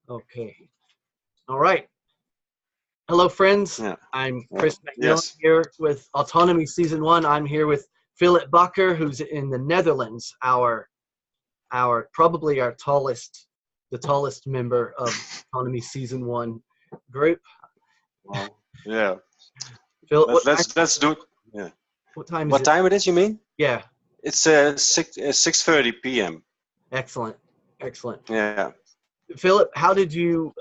Okay. All right. Hello, friends. Yeah. I'm Chris McMillon Yes. here with Autonomy Season 1. I'm here with Phillip Bakker, who's in the Netherlands, probably our the tallest member of Autonomy Season 1 group. Well, yeah. Philip, Let's do it. Yeah. what time is What it? time it is? You mean? Yeah. It's 6:30 p.m. Excellent. Excellent. Yeah. Philip, how did you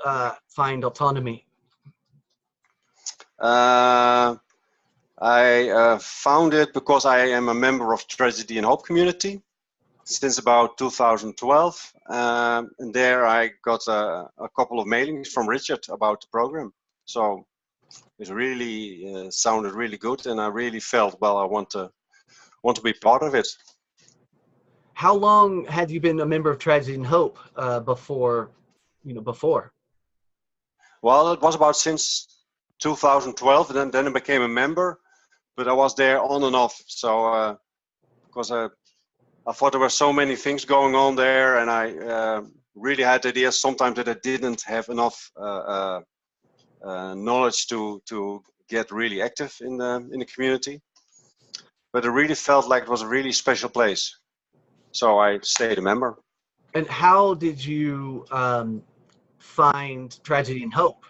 find Autonomy? Uh, I found it because I am a member of Tragedy and Hope community since about 2012, and there I got a couple of mailings from Richard about the program. So it really sounded really good, and I really felt, well, I want to be part of it. How long had you been a member of Tragedy and Hope before? Well, it was about since 2012, and then I became a member, but I was there on and off. So because I thought there were so many things going on there, and I really had the idea sometimes that I didn't have enough knowledge to get really active in the community. But it really felt like it was a really special place, so I stayed a member. And how did you find Tragedy and Hope?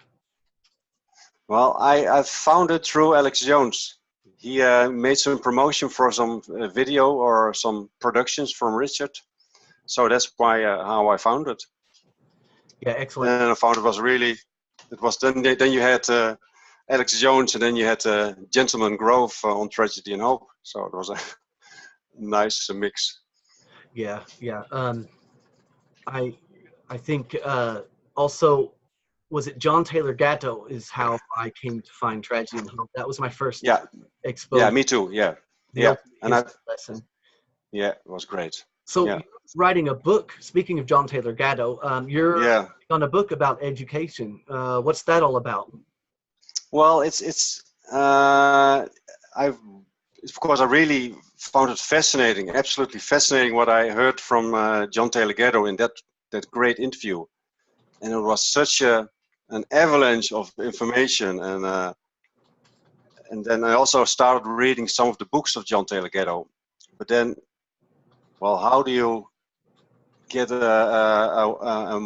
Well, I found it through Alex Jones. He made some promotion for some video or some productions from Richard. So that's why how I found it. Yeah, excellent. And I found it was then you had Alex Jones, and then you had Gentleman Grove on Tragedy and Hope. So it was a nice mix. Yeah, yeah. I think also, was it John Taylor Gatto is how I came to find Tragedy and Hope. That was my first exposure. Yeah, me too. Yeah, And lesson. Yeah, it was great. So you're writing a book. Speaking of John Taylor Gatto, you're on a book about education. What's that all about? Well, it's because I really found it fascinating, absolutely fascinating, what I heard from John Taylor Gatto in that great interview, and it was such an avalanche of information, and then I also started reading some of the books of John Taylor Gatto, but then, well, how do you get a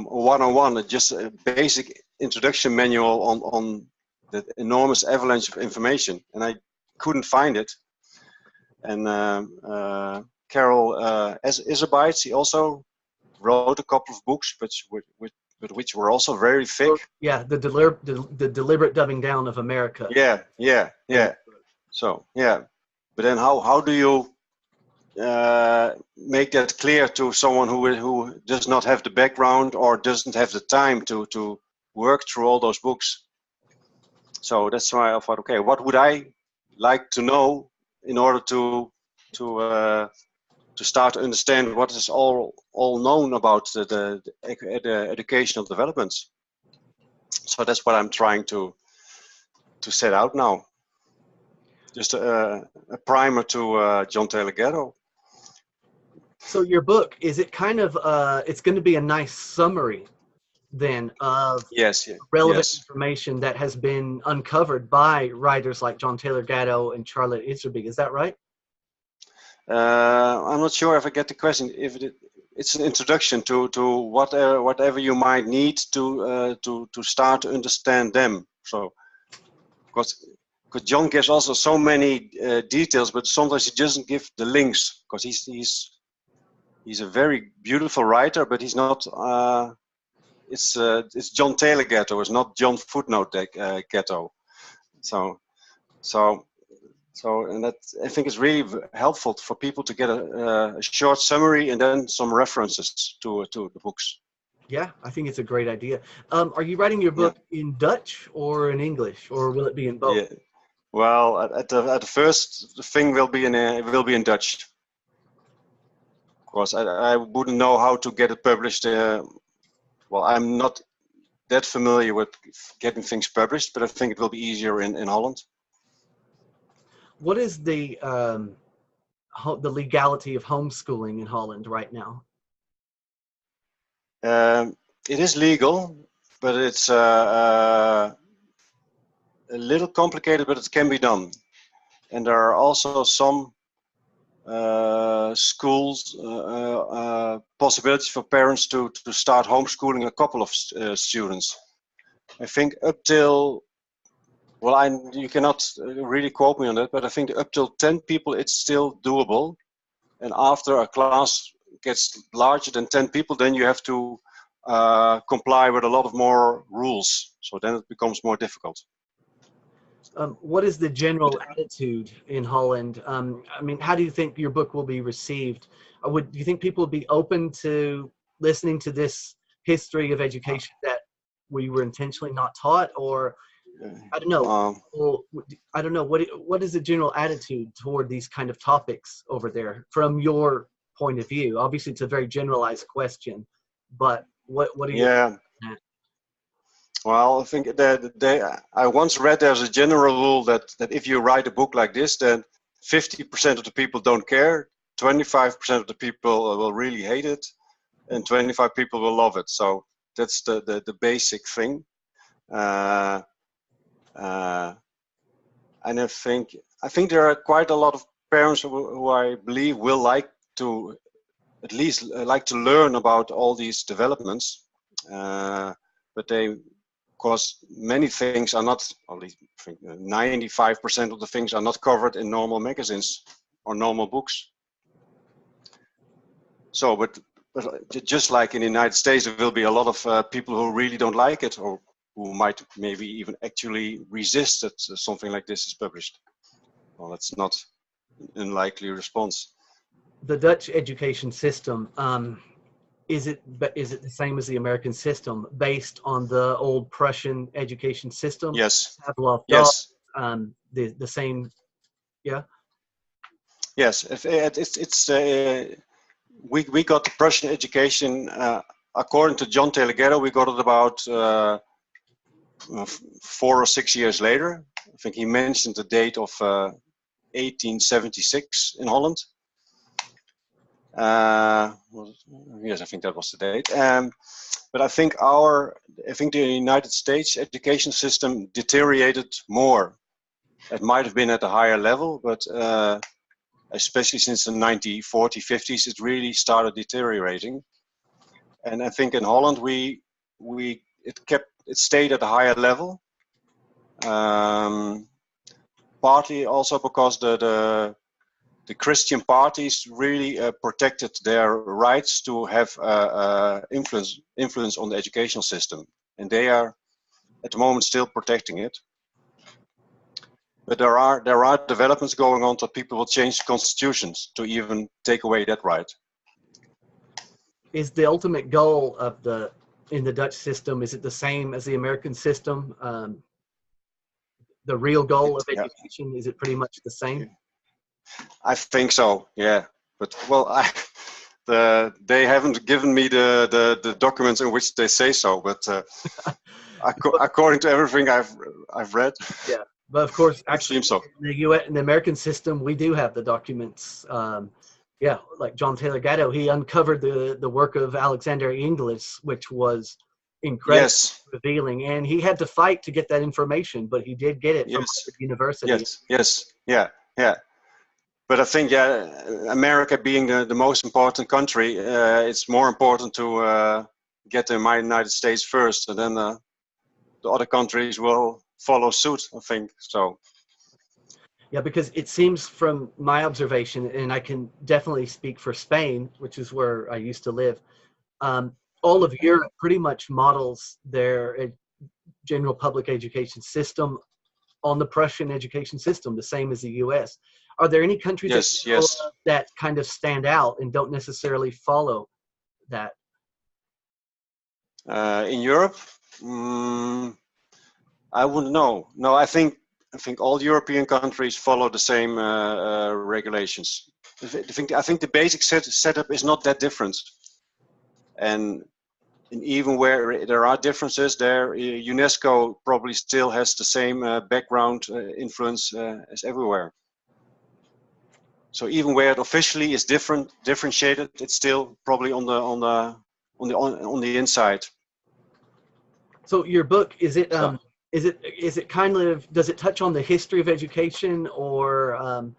one-on-one, just a basic introduction manual on the enormous avalanche of information, and I couldn't find it. And Carol Iserbyt, he also wrote a couple of books, but which were also very thick. Yeah, the deliberate dumbing down of America. Yeah. So but then how do you make that clear to someone who does not have the background or doesn't have the time to work through all those books? So that's why I thought, okay, what would I like to know in order to start to understand what is all known about the educational developments. So that's what I'm trying to set out now. Just a primer to John Taylor Gatto. So your book, is it kind of it's going to be a nice summary then of relevant information that has been uncovered by writers like John Taylor Gatto and Charlotte Iserbyt. Is that right? I'm not sure if I get the question. If it's an introduction to whatever you might need to start to understand them. So, because John gives also so many details, but sometimes he doesn't give the links, because he's a very beautiful writer, but he's not. It's John Taylor Gatto. It's not John Footnote Gatto. So, and that I think is really helpful for people to get a short summary and then some references to the books. Yeah, I think it's a great idea. Are you writing your book in Dutch or in English, or will it be in both? Yeah. Well, at the first, the thing will be in Dutch. Of course, I wouldn't know how to get it published. Well, I'm not that familiar with getting things published, but I think it will be easier in Holland. What is the legality of homeschooling in Holland right now? It is legal, but it's a little complicated, but it can be done. And there are also some schools, possibilities for parents to start homeschooling a couple of students. I think up till, well, you cannot really quote me on that, but I think up till 10 people, it's still doable. And after a class gets larger than 10 people, then you have to comply with a lot of more rules. So then it becomes more difficult. What is the general attitude in Holland? I mean, how do you think your book will be received? Do you think people will be open to listening to this history of education that we were intentionally not taught? Or I don't know. I don't know. What is the general attitude toward these kind of topics over there from your point of view? Obviously, it's a very generalized question, but what are you? Well, I think that I once read there's a general rule that if you write a book like this, then 50% of the people don't care, 25% of the people will really hate it, and 25 people will love it. So that's the basic thing. And I think there are quite a lot of parents who I believe will like to at least like to learn about all these developments, but they. Of course, many things are not, at least 95% of the things are not covered in normal magazines or normal books. So, but just like in the United States, there will be a lot of people who really don't like it, or who might maybe even actually resist that something like this is published. Well, that's not an unlikely response. The Dutch education system, is it the same as the American system, based on the old Prussian education system? Yes. Yes. The same. Yeah. Yes. We got the Prussian education according to John Taylor Gatto. We got it about 4 or 6 years later. I think he mentioned the date of 1876 in Holland. Yes, I think that was the date. But I think the United States education system deteriorated more. It might have been at a higher level, but especially since the 1940s, 50s, it really started deteriorating. And I think in Holland it stayed at a higher level. Partly also because the Christian parties really protected their rights to have influence on the educational system, and they are at the moment still protecting it. But there are developments going on that people will change constitutions to even take away that right. Is the ultimate goal of in the Dutch system, is it the same as the American system? The real goal of education, is it pretty much the same? I think so, yeah. But well, they haven't given me the documents in which they say so. But according to everything I've read, yeah. But of course, actually, it seems so. In the American system, we do have the documents. Yeah, like John Taylor Gatto, he uncovered the work of Alexander Inglis, which was incredibly revealing, and he had to fight to get that information, but he did get it from Harvard University. Yeah. But I think, America being the most important country, it's more important to get the United States first, and then the other countries will follow suit, I think. So. Yeah, because it seems from my observation, and I can definitely speak for Spain, which is where I used to live, all of Europe pretty much models their general public education system on the Prussian education system, the same as the U.S. Are there any countries that kind of stand out and don't necessarily follow that? In Europe, I wouldn't know. No, I think all European countries follow the same regulations. I think the basic setup is not that different, and even where there are differences, UNESCO probably still has the same background influence as everywhere. So even where it officially is differentiated, it's still probably on the inside. So your book, So, is it kind of, does it touch on the history of education, or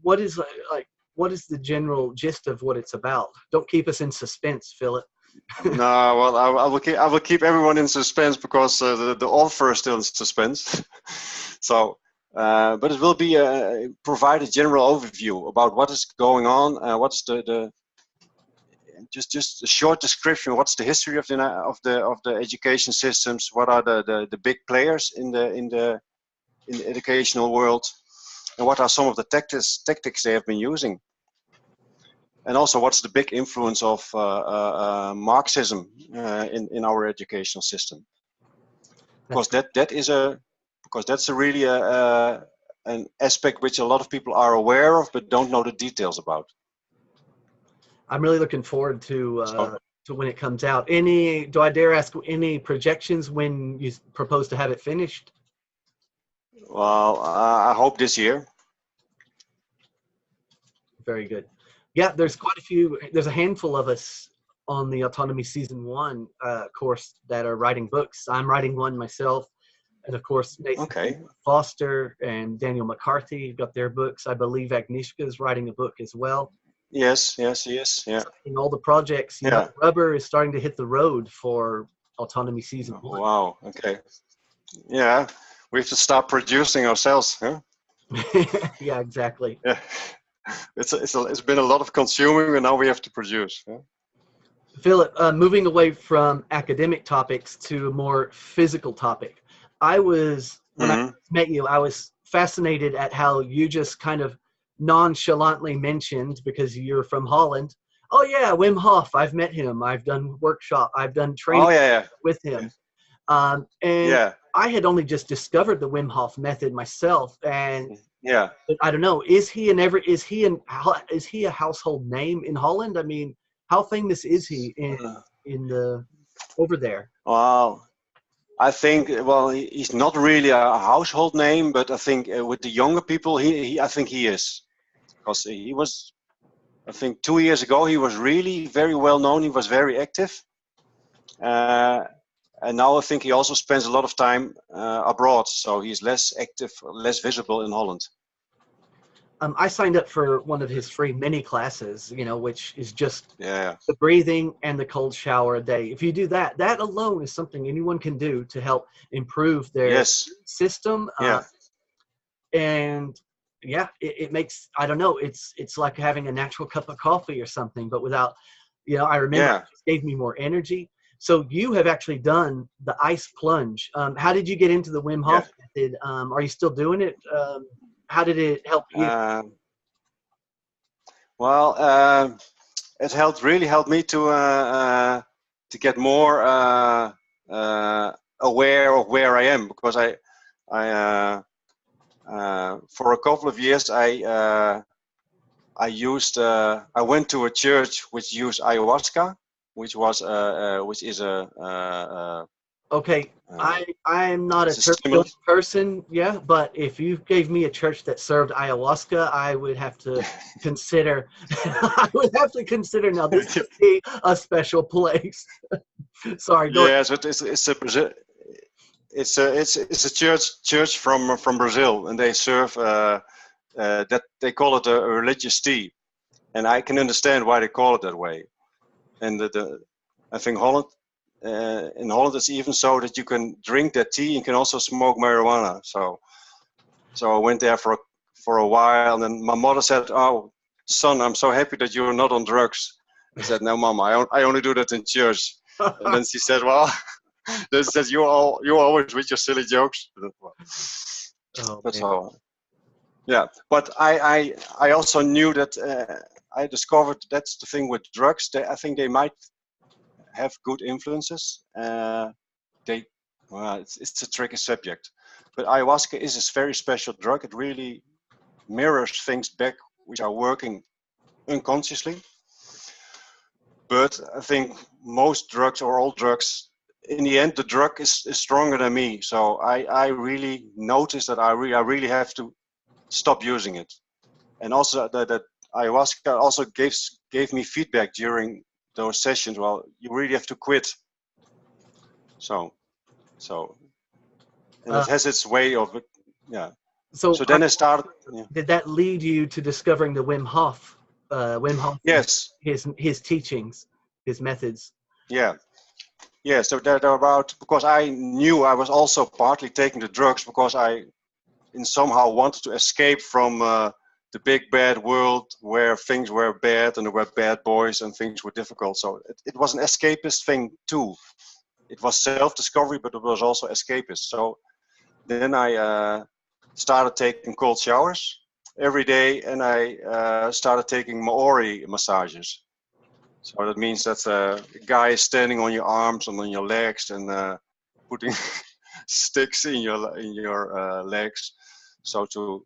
what is like what is the general gist of what it's about? Don't keep us in suspense, Philip. no, well, I will keep everyone in suspense because the author is still in suspense. So, but it will be provide a general overview about what is going on, what's the just a short description. What's the history of the education systems? What are the big players in the educational world, and what are some of the tactics they have been using? And also, what's the big influence of Marxism in our educational system? Because that's a really an aspect which a lot of people are aware of but don't know the details about. I'm really looking forward to when it comes out. Do I dare ask any projections when you propose to have it finished? Well, I hope this year. Very good. Yeah, there's quite a few. There's a handful of us on the Autonomy Season 1 course that are writing books. I'm writing one myself. And of course, Nathan Foster and Daniel McCarthy got their books. I believe Agnieszka is writing a book as well. Yes. Yeah. In all the projects, the rubber is starting to hit the road for Autonomy Season 1. Wow. Okay. Yeah, we have to start producing ourselves, huh? Yeah, exactly. Yeah. It's been a lot of consuming, and now we have to produce. Yeah? Philip, moving away from academic topics to a more physical topic. When I met you, I was fascinated at how you just kind of nonchalantly mentioned, because you're from Holland, oh yeah, Wim Hof, I've met him. I've done training with him. And I had only just discovered the Wim Hof method myself, and I don't know, is he a household name in Holland? I mean, how famous is he over there? Well, I think he's not really a household name, but I think with the younger people, I think he is, because he was, I think 2 years ago, he was really very well known. He was very active, and now I think he also spends a lot of time abroad, so he's less active, less visible in Holland. I signed up for one of his free mini classes, which is just the breathing and the cold shower a day. If you do that alone is something anyone can do to help improve their system. And it makes, I don't know, it's like having a natural cup of coffee or something, but without, I remember it just gave me more energy. So you have actually done the ice plunge. How did you get into the Wim Hof method? Are you still doing it? How did it help you? It really helped me to get more aware of where I am, because I for a couple of years I went to a church which used ayahuasca, which is a okay, I'm not a church person, but if you gave me a church that served ayahuasca, I would have to consider. I would have to consider, now this would be a special place. Sorry. Yes, it's a church from Brazil, and they serve that they call it a religious tea, and I can understand why they call it that way. And I think in Holland it's even so that you can drink that tea and can also smoke marijuana. So I went there for a while, and then my mother said, "Oh, son, I'm so happy that you're not on drugs." I said, "No, Mom, I only do that in church." And then she said, "Well," this says you're always with your silly jokes. That's all. Yeah, but I also knew that I discovered that's the thing with drugs. I think they might have good influences. It's a tricky subject, but ayahuasca is a very special drug. It really mirrors things back which are working unconsciously. But I think most drugs, or all drugs, in the end, the drug is stronger than me. So I really noticed that I really have to stop using it. And also that ayahuasca also gave me feedback during those sessions. Well, you really have to quit. So So, and it has its way of it. Yeah. So then I started. Yeah. Did that lead you to discovering the Wim Hof? Wim Hof. Yes. His teachings, his methods. Yeah. Yeah. So they're about, because I knew I was also partly taking the drugs because I, in somehow, wanted to escape from the big bad world where things were bad and there were bad boys and things were difficult. So it was an escapist thing too. It was self-discovery, but it was also escapist. So then I started taking cold showers every day, and I started taking Ma-uri massages. So that means that a guy is standing on your arms and on your legs and putting sticks in your legs. So to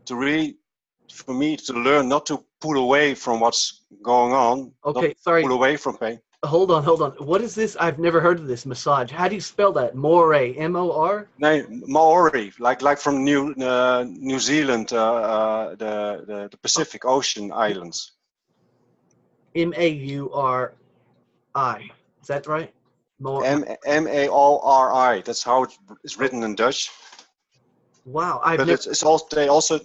really, for me, to learn not to pull away from what's going on. Okay, not sorry. Pull away from pain. Hold on. What is this? I've never heard of this massage. How do you spell that? More, M-O-R? No, Ma-uri, like from New Zealand, the Pacific Ocean islands. M-A-U-R-I. Is that right? M-A-O-R-I. That's how it's written in Dutch. Wow, it's also, they also.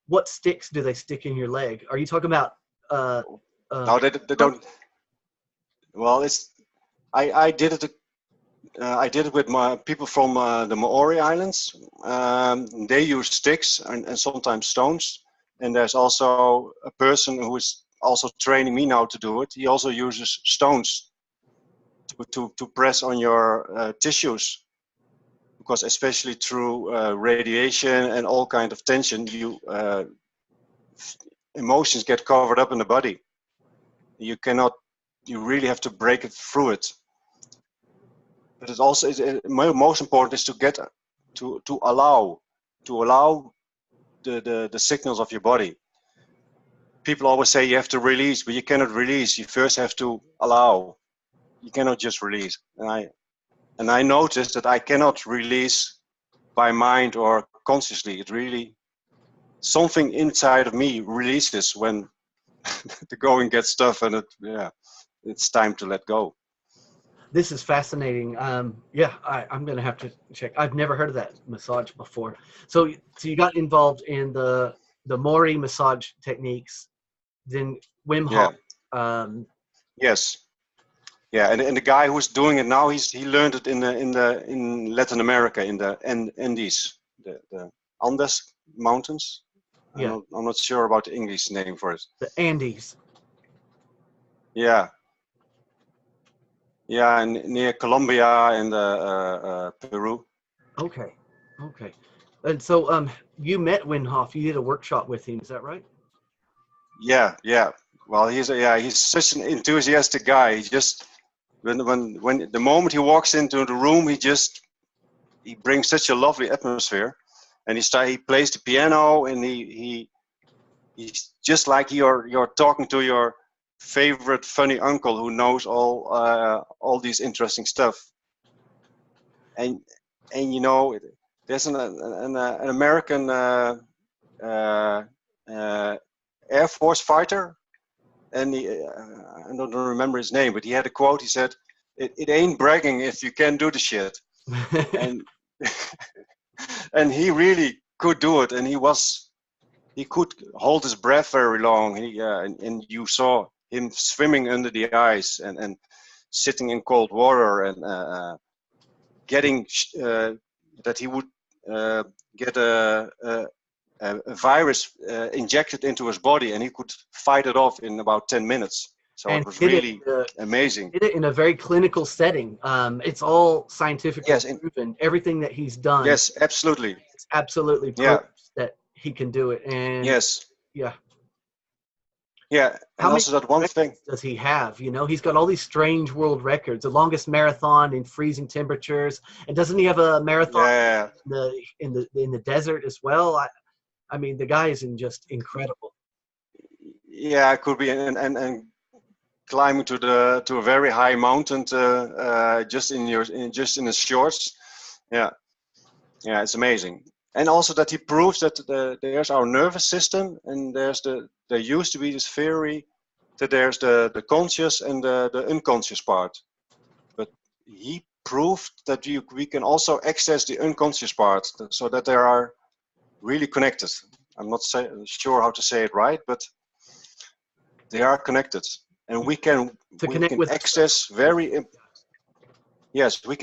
What sticks do they stick in your leg? Are you talking about? No, they don't. Well, I did it. I did it with my people from the Ma-uri Islands. They use sticks and sometimes stones. And there's also a person who is also training me now to do it. He also uses stones to press on your tissues, because especially through radiation and all kind of tension, emotions get covered up in the body. You really have to break it through it. But it's also, most important is to get to allow the signals of your body. People always say you have to release, but you cannot release. You first have to allow. You cannot just release. And I noticed that I cannot release by mind or consciously. It really, something inside of me releases when the going gets tough, and it's time to let go. This is fascinating. Yeah, I'm going to have to check. I've never heard of that massage before. So you got involved in the Ma-uri massage techniques, then Wim Hof. Yeah. Yes. Yeah, and the guy who's doing it now, he learned it in Latin America, in the Andes, the Andes mountains. Yeah. I'm not sure about the English name for it. The Andes. Yeah. Yeah, and near Colombia and Peru. Okay. And so you met Wim Hof. You did a workshop with him. Is that right? Yeah. Well, he's such an enthusiastic guy. He just when the moment he walks into the room, he brings such a lovely atmosphere, and he plays the piano, and he's just like you're talking to your favorite funny uncle who knows all these interesting stuff. And you know, there's an American Air Force fighter, and I don't remember his name, but he had a quote. He said, "It ain't bragging if you can do the shit," and and he really could do it, and he could hold his breath very long. And you saw him swimming under the ice and sitting in cold water and getting that he would get a virus injected into his body, and he could fight it off in about 10 minutes. So it was really amazing. He did it in a very clinical setting. It's all scientifically proven. Everything that he's done. Yes, absolutely. It's absolutely proven that he can do it. And yeah. And also that one thing does he have? You know, he's got all these strange world records. The longest marathon in freezing temperatures, and doesn't he have a marathon in the desert as well? I mean, the guy is just incredible. Yeah, it could be, and climbing to a very high mountain just in his shorts. Yeah, it's amazing. And also that he proves that there's our nervous system, and there used to be this theory that there's the conscious and the unconscious part. he proved that we can also access the unconscious part, so that they are really connected. I'm not sure how to say it right, but they are connected, and we can access yes, we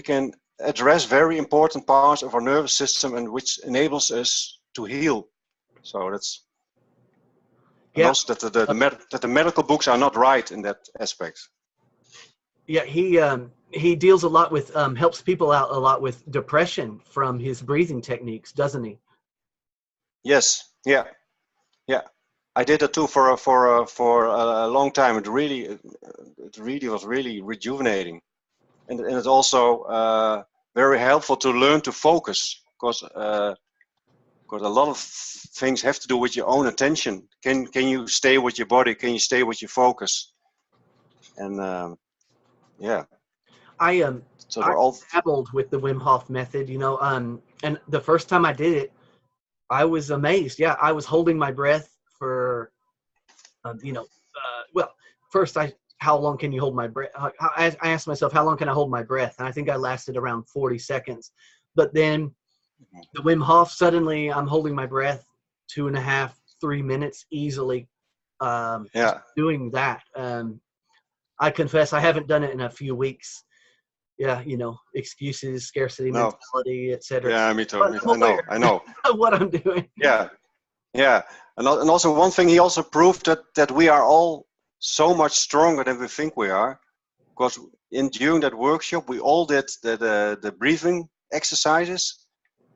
can address very important parts of our nervous system, and which enables us to heal. So that's and also that the medical books are not right in that aspect. Yeah, he deals a lot with helps people out a lot with depression from his breathing techniques, doesn't he? Yes, yeah. I did it too for a long time. It really was really rejuvenating, and it's also very helpful to learn to focus, because a lot of things have to do with your own attention. Can you stay with your body? Can you stay with your focus? And yeah. I dabbled with the Wim Hof method, and the first time I did it, I was amazed. Yeah, I was holding my breath for, well, first how long can you hold my breath? I asked myself, how long can I hold my breath? And I think I lasted around 40 seconds. But then the Wim Hof, suddenly I'm holding my breath 2.5, 3 minutes easily. Doing that. I confess I haven't done it in a few weeks. Yeah, excuses, scarcity mentality, etc. Yeah, me too. I know what I'm doing. Yeah, and also one thing, he also proved that we are all so much stronger than we think we are, because during that workshop we all did the breathing exercises,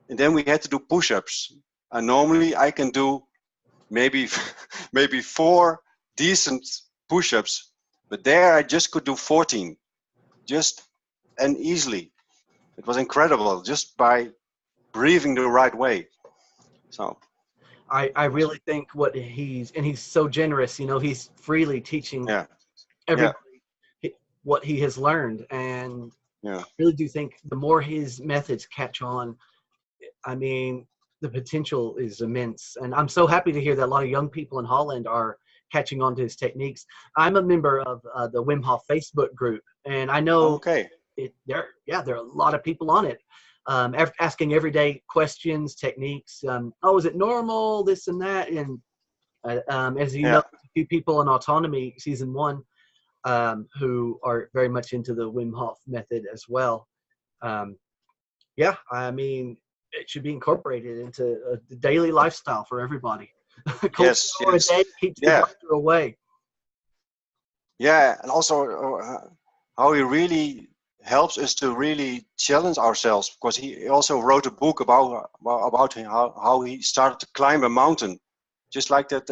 and then we had to do push-ups. And normally I can do maybe 4 decent push-ups, but there I just could do 14, and easily. It was incredible, just by breathing the right way. So I really think he's so generous, he's freely teaching everybody what he has learned. And I really do think the more his methods catch on, I mean, the potential is immense. And I'm so happy to hear that a lot of young people in Holland are catching on to his techniques. I'm a member of the Wim Hof Facebook group, and I know there are a lot of people on it, asking everyday questions, techniques. Is it normal, this and that? And as you know, a few people in Autonomy season 1 who are very much into the Wim Hof method as well. I mean, it should be incorporated into a daily lifestyle for everybody. Yes. A day keeps the doctor away. Yeah, and also how he really helps us to really challenge ourselves, because he also wrote a book about how he started to climb a mountain, just like that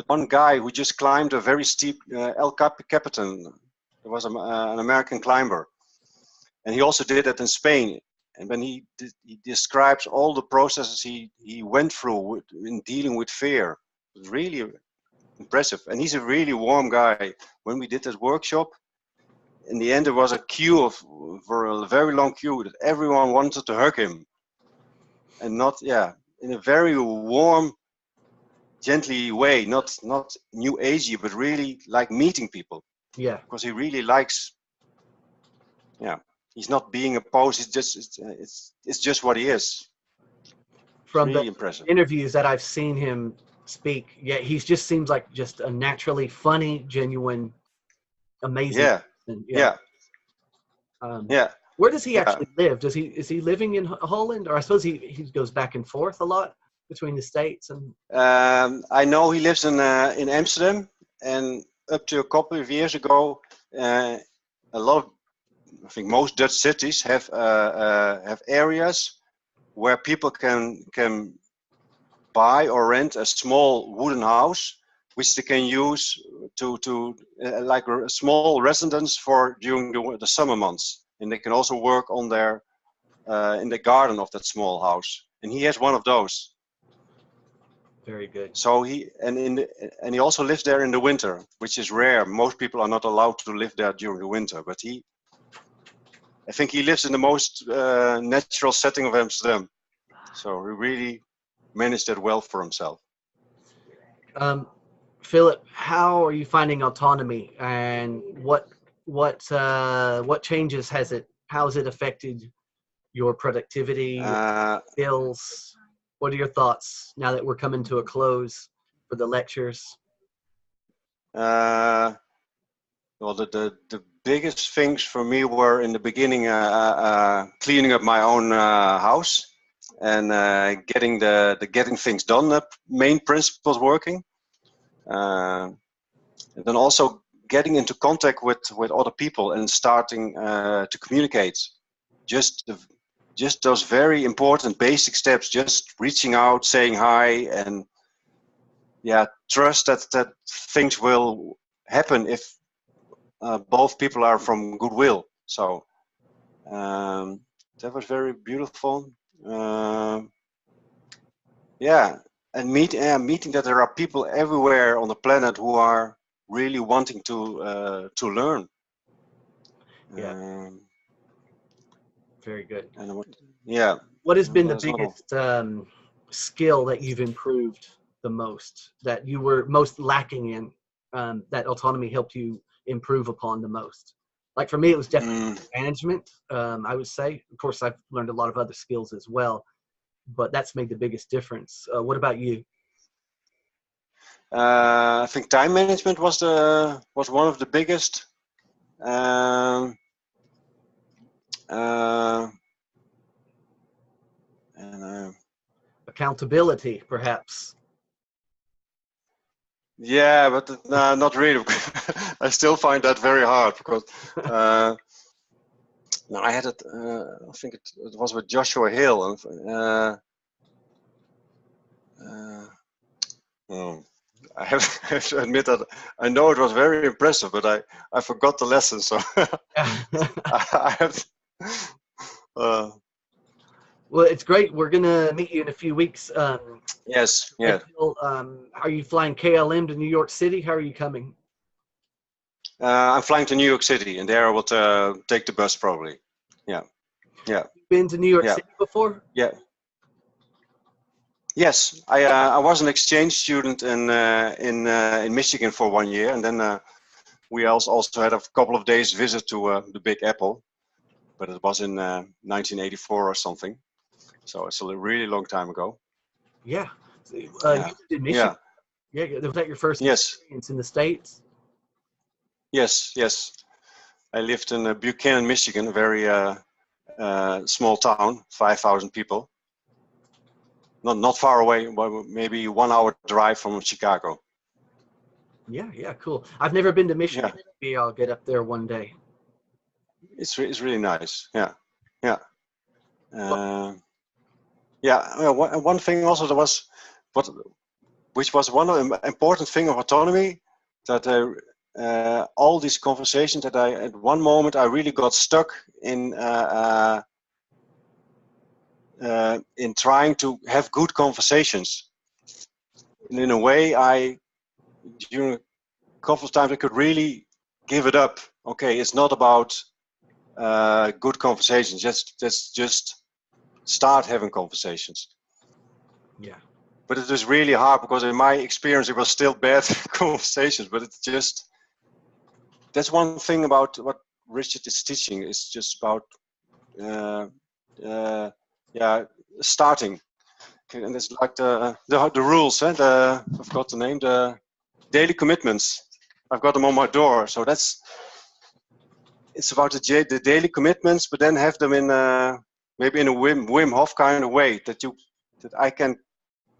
one guy who just climbed a very steep El Capitan. It was an American climber, and he also did it in Spain. And when he describes all the processes he went through in dealing with fear, it was really impressive. And he's a really warm guy. When we did this workshop, in the end there was a queue for a very long queue that everyone wanted to hug him, and not in a very warm, gently way, not new agey, but really like meeting people. Yeah, because he really likes. He's not being opposed. It's just what he is. From really the impressive interviews that I've seen him speak, he just seems like just a naturally funny, genuine, amazing. Yeah. Where does he actually live? Is he living in Holland, or I suppose he goes back and forth a lot between the States and? I know he lives in Amsterdam, and up to a couple of years ago, a lot of, I think most Dutch cities have areas where people can buy or rent a small wooden house, which they can use to like a small residence for during the summer months, and they can also work on their in the garden of that small house. And he has one of those. Very good. So he also lives there in the winter, which is rare. Most people are not allowed to live there during the winter, but I think he lives in the most natural setting of Amsterdam. So he really managed that well for himself. Philip, how are you finding Autonomy, and what what changes how has it affected your productivity, your skills? What are your thoughts now that we're coming to a close for the lectures? Well, the biggest things for me were in the beginning cleaning up my own house and getting getting things done main principles working. And then also getting into contact with other people and starting to communicate. Just those very important basic steps, just reaching out, saying hi, and trust that things will happen if both people are from goodwill. So that was very beautiful. And meeting that there are people everywhere on the planet who are really wanting to learn. Very good. And what has been the biggest skill that you've improved the most, that you were most lacking in, that autonomy helped you improve upon the most? Like for me, it was definitely management. I would say, of course, I've learned a lot of other skills as well, but that's made the biggest difference. What about you? I think time management was one of the biggest. Accountability, perhaps. Yeah, but not really. I still find that very hard because I had it. I think it was with Joshua Hill. I have to admit that I know it was very impressive, but I forgot the lesson. So I have. Well, it's great. We're gonna meet you in a few weeks. Yes. Yeah. Are you flying KLM to New York City? How are you coming? I'm flying to New York City, and there I will take the bus probably. Yeah. Been to New York City before? Yeah. Yes, I was an exchange student in Michigan for 1 year, and then we also had a couple of days visit to the Big Apple, but it was in 1984 or something, so it's a really long time ago. Yeah. You lived in Michigan. Yeah. Was that your first experience in the States? Yes. I lived in Buchanan, Michigan, a very small town, 5,000 people. Not far away, but maybe 1 hour drive from Chicago. Yeah, cool. I've never been to Michigan. Yeah. Maybe I'll get up there one day. It's really nice. Yeah. One thing also there was, which was one of the important thing of autonomy, that all these conversations that at one moment I really got stuck in trying to have good conversations. And in a way, during a couple of times I could really give it up. Okay, it's not about good conversations. Just start having conversations. Yeah. But it was really hard because in my experience it was still bad conversations. But it's just, that's one thing about what Richard is teaching. It's just about starting. Okay, and it's like the rules. I forgot the name. The daily commitments. I've got them on my door. So it's about the daily commitments, but then have them in maybe in a Wim Hof kind of way that I can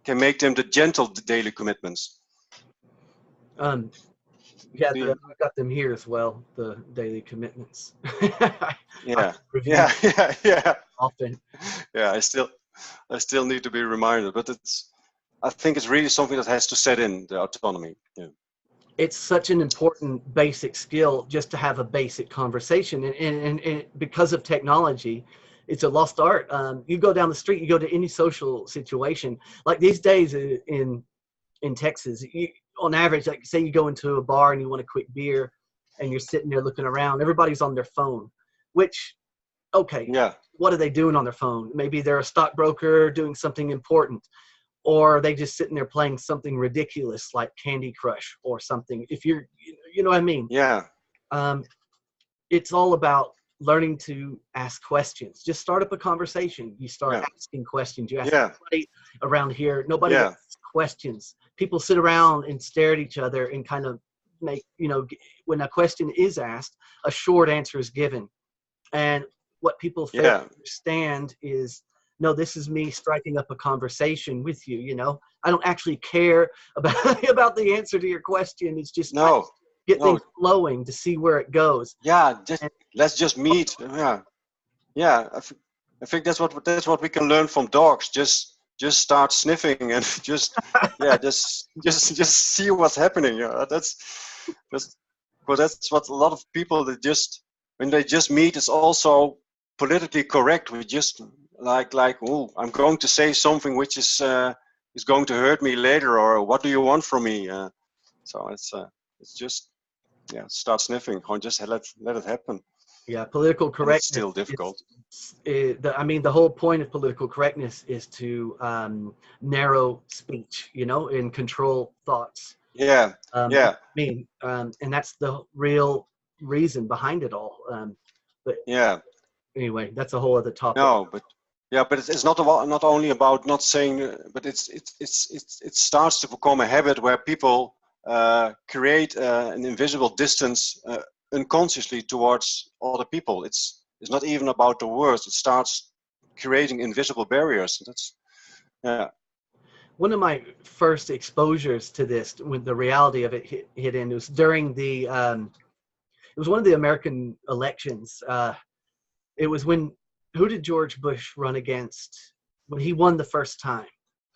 make them the gentle daily commitments. I've got them here as well, the daily commitments. Yeah. Often. Yeah, I still need to be reminded, but I think it's really something that has to set in, the autonomy. Yeah. It's such an important basic skill just to have a basic conversation, and because of technology, it's a lost art. You go down the street, you go to any social situation, like these days in Texas, on average, like say you go into a bar and you want a quick beer and you're sitting there looking around, everybody's on their phone, which, okay, what are they doing on their phone? Maybe they're a stockbroker doing something important, or they just sitting there playing something ridiculous like Candy Crush or something. If you know what I mean? Yeah. it's all about learning to ask questions. Just start up a conversation. You start asking questions. You ask everybody around here. Nobody asks questions. People sit around and stare at each other and kind of make, you know, when a question is asked, a short answer is given. And what people fail to understand is, no, this is me striking up a conversation with you. You know, I don't actually care about the answer to your question. It's just get things flowing to see where it goes. Yeah, let's just meet. Yeah. I think that's what we can learn from dogs. Just start sniffing and just see what's happening. Yeah, that's because that's what a lot of people that just when they just meet, it's also politically correct. We just like oh, I'm going to say something which is going to hurt me later, or what do you want from me? So it's just start sniffing. Just let it happen. Yeah, political correctness. It's still difficult. I mean, the whole point of political correctness is to narrow speech, you know, and control thoughts. I mean, and that's the real reason behind it all. But anyway, that's a whole other topic. No, but it's not only about not saying, but it starts to become a habit where people create an invisible distance unconsciously towards other people. It's not even about the words. It starts creating invisible barriers. That's one of my first exposures to this, when the reality of it hit in, was during the it was one of the American elections. It was who did George Bush run against when he won the first time?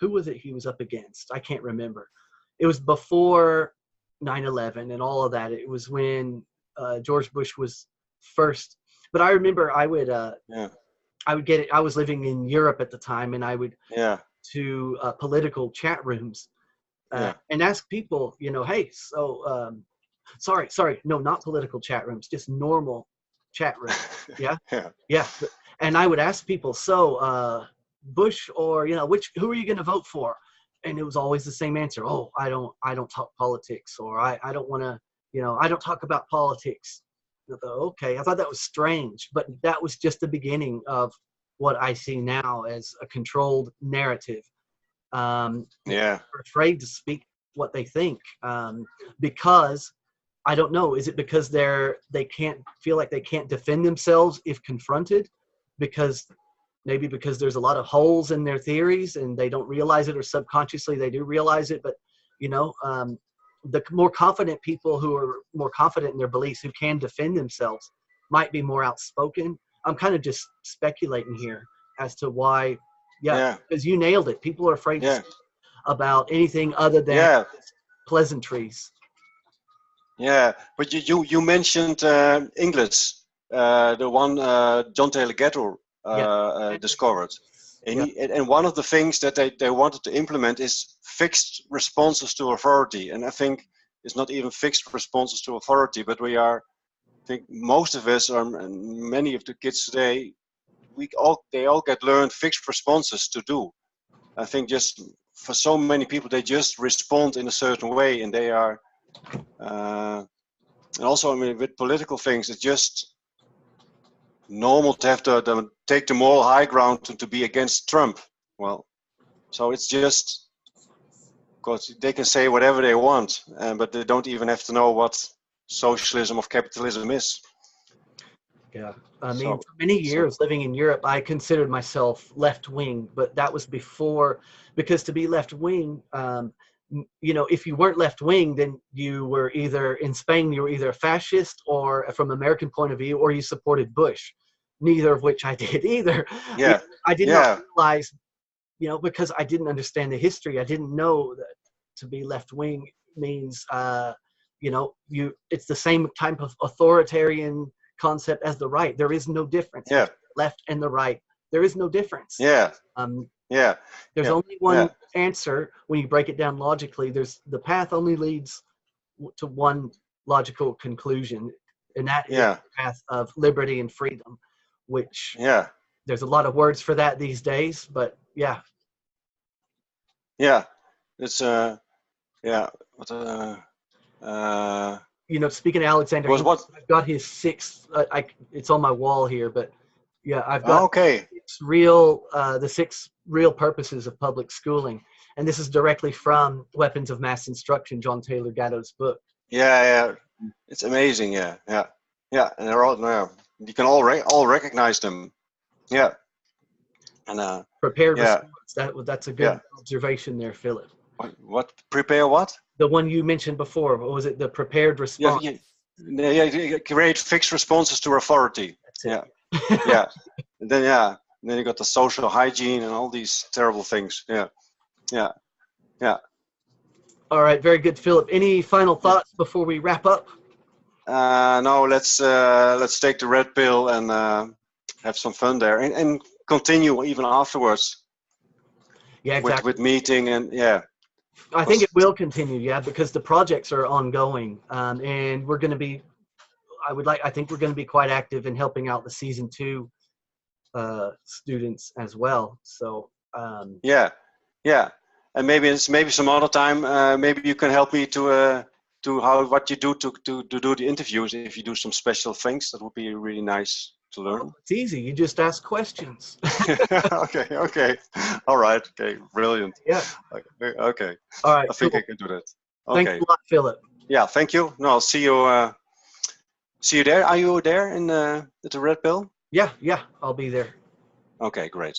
Who was it he was up against? I can't remember. It was before 9/11 and all of that. It was when George Bush was first. But I remember I would get it. I was living in Europe at the time, and I would to political chat rooms and ask people, you know, hey, so sorry, no, not political chat rooms, just normal chat rooms. Yeah. And I would ask people, so Bush or, you know, who are you going to vote for? And it was always the same answer. Oh, I don't talk politics, or I don't want to, you know, I don't talk about politics. Okay, I thought that was strange, but that was just the beginning of what I see now as a controlled narrative. They're afraid to speak what they think because I don't know. Is it because they can't feel like they can't defend themselves if confronted? Maybe because there's a lot of holes in their theories and they don't realize it, or subconsciously they do realize it. But you know, the more confident people who are more confident in their beliefs, who can defend themselves, might be more outspoken. I'm kind of just speculating here as to why. Because you nailed it. People are afraid to speak about anything other than pleasantries. Yeah, but you mentioned English, the one John Taylor Gatto discovered. And one of the things that they wanted to implement is fixed responses to authority. And I think it's not even fixed responses to authority, but I think most of us, or many of the kids today, they all get learned fixed responses to do. I think just for so many people, they just respond in a certain way, and they are, and also, I mean, with political things, it's just normal to have to take the moral high ground to be against Trump. Well, so it's just because they can say whatever they want, but they don't even have to know what socialism or capitalism is. Yeah, I mean, for many years living in Europe, I considered myself left-wing, but that was before, because to be left-wing, you know, if you weren't left-wing, then you were either, in Spain, you were either a fascist, or from American point of view, or you supported Bush, neither of which I did either. Yeah. I did not realize, you know, because I didn't understand the history, I didn't know that to be left-wing means, you know, it's the same type of authoritarian concept as the right. There is no difference. Left and the right, there is no difference. There's only one answer when you break it down logically. The path only leads to one logical conclusion, and that is the path of liberty and freedom, which there's a lot of words for that these days, but it's but you know, speaking of Alexander, I've got his 6. It's on my wall here, but yeah, I've got the 6 real purposes of public schooling, and this is directly from Weapons of Mass Instruction, John Taylor Gatto's book. Yeah, it's amazing. Yeah, and they're all you can all recognize them. Yeah, and prepared response. That's a good observation there, Philip. What prepare what? The one you mentioned before. What was it? The prepared response. Yeah, create fixed responses to authority. Yeah. And then you got the social hygiene and all these terrible things. Yeah. All right, very good, Philip. Any final thoughts before we wrap up? No, let's take the red pill and have some fun there, and continue even afterwards. Yeah, exactly. With meeting and I think it will continue, because the projects are ongoing, and we're going to be. I think we're going to be quite active in helping out the season 2 students as well. So. And maybe some other time. Maybe you can help me to what you do to do the interviews. If you do some special things, that would be really nice to learn. Oh, it's easy. You just ask questions. Okay. All right. Okay. Brilliant. Yeah. Okay. All right. I think I can do that. Okay. Thanks a lot, Philip. Yeah. Thank you. No, I'll see you. See you there. Are you there at the Red Pill? Yeah. I'll be there. Okay. Great.